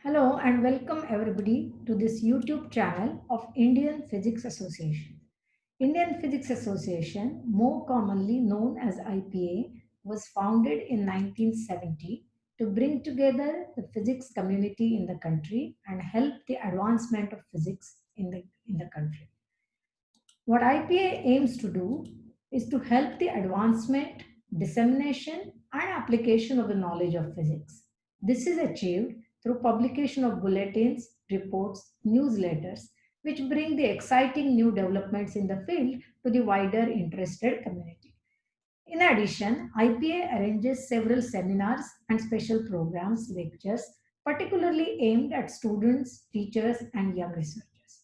Hello and welcome everybody to this YouTube channel of Indian Physics Association. Indian Physics Association, more commonly known as IPA, was founded in 1970 to bring together the physics community in the country and help the advancement of physics in the country. What IPA aims to do is to help the advancement, dissemination, and application of the knowledge of physics. This is achieved through publication of bulletins, reports, newsletters, which bring the exciting new developments in the field to the wider interested community. In addition, IPA arranges several seminars and special programs, lectures, particularly aimed at students, teachers, and young researchers.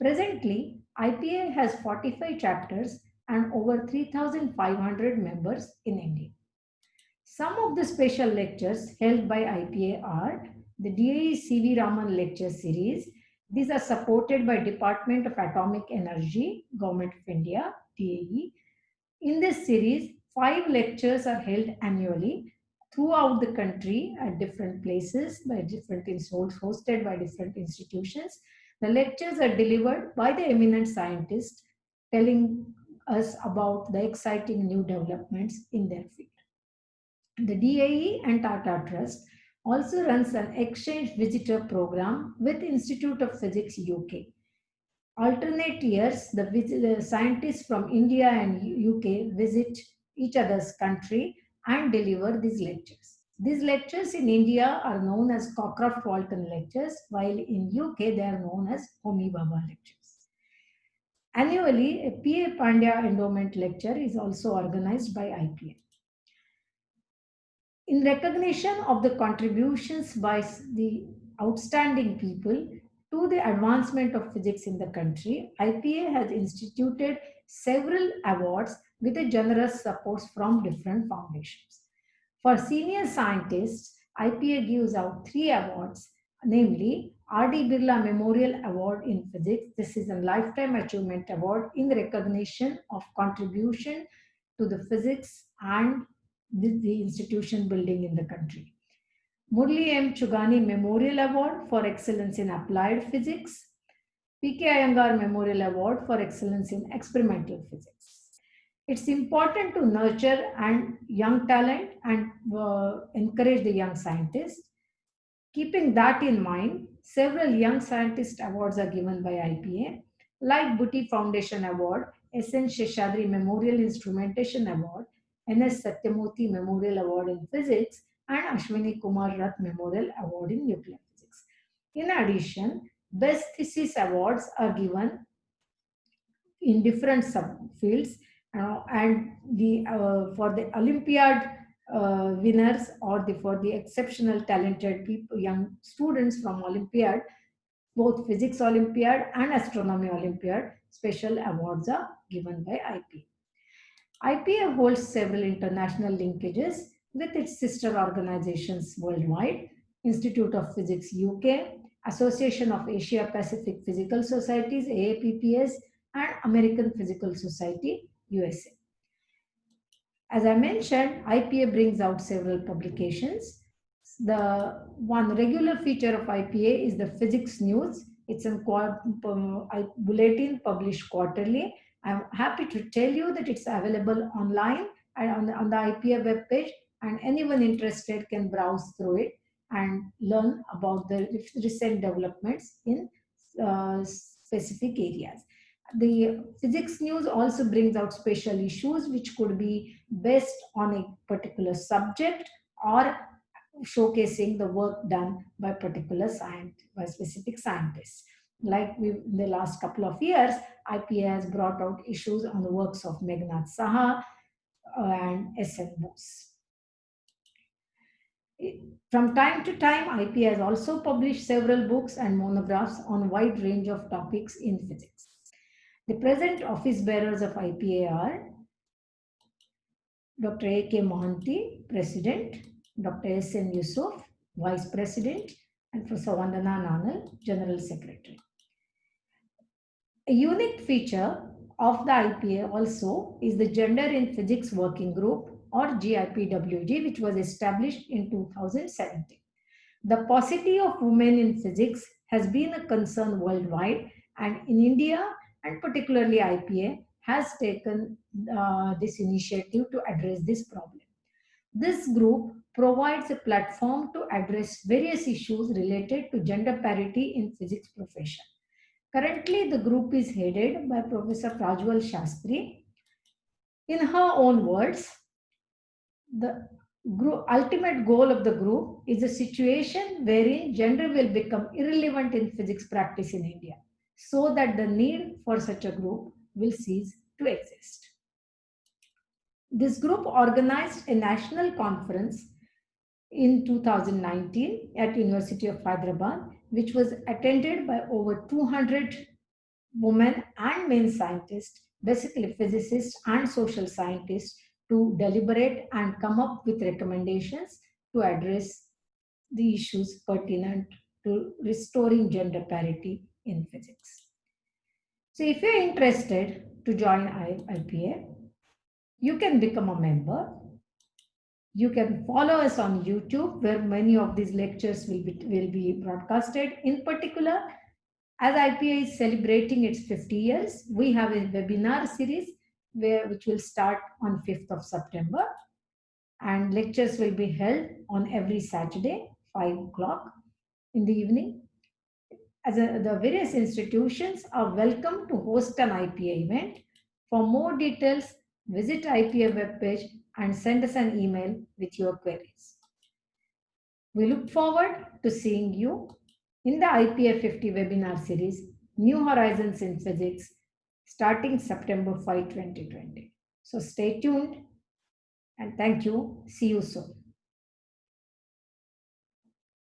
Presently, IPA has 45 chapters and over 3,500 members in India. Some of the special lectures held by IPA are the DAE CV Raman Lecture Series. These are supported by Department of Atomic Energy, Government of India, DAE. In this series, 5 lectures are held annually throughout the country at different places by different institutes, hosted by different institutions. The lectures are delivered by the eminent scientists telling us about the exciting new developments in their field. The DAE and Tata Trust also runs an exchange visitor program with Institute of Physics UK. Alternate years, the scientists from India and UK visit each other's country and deliver these lectures. These lectures in India are known as Cockcroft-Walton lectures, while in UK they are known as Homi Bhabha lectures. Annually, a P.A. Pandya Endowment Lecture is also organized by IPA. In recognition of the contributions by the outstanding people to the advancement of physics in the country, IPA has instituted several awards with a generous support from different foundations. For senior scientists, IPA gives out 3 awards, namely R.D. Birla Memorial Award in Physics. This is a Lifetime Achievement Award in recognition of contribution to the physics and the institution building in the country. Murli M. Chugani Memorial Award for Excellence in Applied Physics. P.K. Iyengar Memorial Award for Excellence in Experimental Physics. It's important to nurture and young talent and encourage the young scientists. Keeping that in mind, several Young Scientist Awards are given by IPA, like Bhuti Foundation Award, S.N. Sheshadri Memorial Instrumentation Award, N.S. Satyamurthy Memorial Award in Physics, and Ashwini Kumar Rath Memorial Award in Nuclear Physics. In addition, Best Thesis Awards are given in different subfields, and for the Olympiad winners or for the exceptional talented people, young students from Olympiad, both Physics Olympiad and Astronomy Olympiad, special awards are given by IPA. IPA holds several international linkages with its sister organizations worldwide: Institute of Physics UK, Association of Asia Pacific Physical Societies AAPPS, and American Physical Society USA. As I mentioned, IPA brings out several publications. The one regular feature of IPA is the Physics News. It's a bulletin published quarterly. I'm happy to tell you that it's available online and on the IPA webpage, and anyone interested can browse through it and learn about the recent developments in specific areas. The Physics News also brings out special issues which could be based on a particular subject or showcasing the work done by particular by specific scientists. Like in the last couple of years, IPA has brought out issues on the works of Meghnad Saha and S.N. Bose. From time to time, IPA has also published several books and monographs on a wide range of topics in physics. The present office bearers of IPA are Dr. A.K. Mohanty, President; Dr. S.N. Yusuf, Vice President; and Professor Vandana Nanal, General Secretary. A unique feature of the IPA also is the Gender in Physics Working Group, or GIPWG, which was established in 2017. The paucity of women in physics has been a concern worldwide, and in India, and particularly IPA, has taken this initiative to address this problem. This group provides a platform to address various issues related to gender parity in physics profession. Currently, the group is headed by Professor Prajwal Shastri. In her own words, the ultimate goal of the group is a situation wherein gender will become irrelevant in physics practice in India, so that the need for such a group will cease to exist. This group organized a national conference in 2019 at University of Hyderabad, which was attended by over 200 women and men scientists, basically physicists and social scientists, to deliberate and come up with recommendations to address the issues pertinent to restoring gender parity in physics. So if you're interested to join IPA, you can become a member. You can follow us on YouTube, where many of these lectures will be broadcasted. In particular, as IPA is celebrating its 50 years, we have a webinar series which will start on 5th of September, and lectures will be held on every Saturday, 5 o'clock in the evening. The various institutions are welcome to host an IPA event. For more details, visit IPA webpage and send us an email with your queries. We look forward to seeing you in the IPA 50 webinar series, New Horizons in Physics, starting September 5, 2020. So stay tuned and thank you. See you soon.